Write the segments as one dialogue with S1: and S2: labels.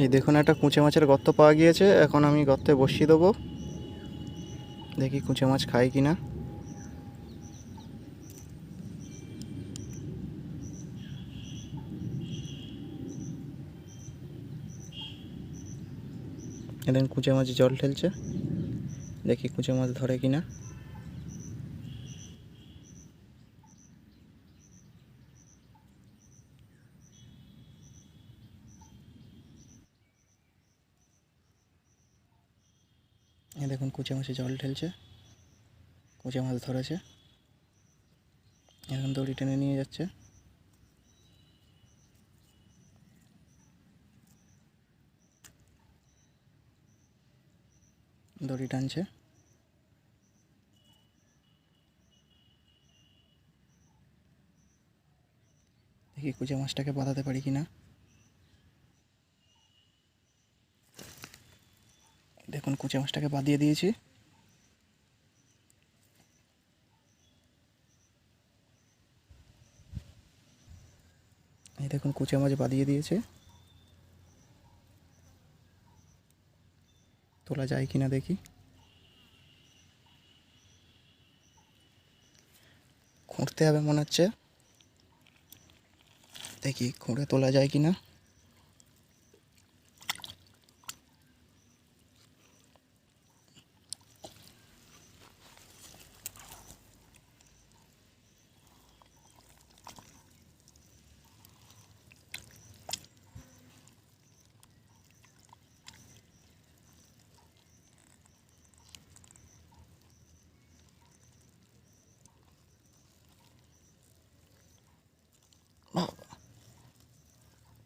S1: এই দেখুন একটা কুঁচে মাছের গর্ত পাওয়া গিয়েছে। এখন আমি গর্তে বসিয়ে দেবো, দেখি কুঁচে মাছ খায় কি না। এদিন কুঁচে মাছ জল ঢেলছে, দেখি কুঁচে মাছ ধরে কি না। এ দেখুন কুঁচে মাছে জল ঢেলছে, কুঁচে মাছ ধরেছে। এখন দড়ি টেনে নিয়ে যাচ্ছে। দড়ি টানছে। দেখি কুঁচে মাছটাকে বাঁধাতে পারি কি না। দেখুন কুঁচে মাছটাকে বাঁধিয়ে দিয়েছি। এই দেখুন কুঁচে মাছ বাঁধিয়ে দিয়েছে, তোলা যায় কি না দেখি। খুঁড়তে হবে মনে হচ্ছে, দেখি খুঁড়ে তোলা যায় কি না।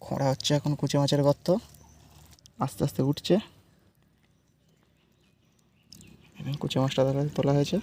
S1: খোঁড়া হচ্ছে এখন কুঁচে মাছের গর্ত, আস্তে আস্তে উঠছে। কুঁচে মাছটা তোলা হয়েছে।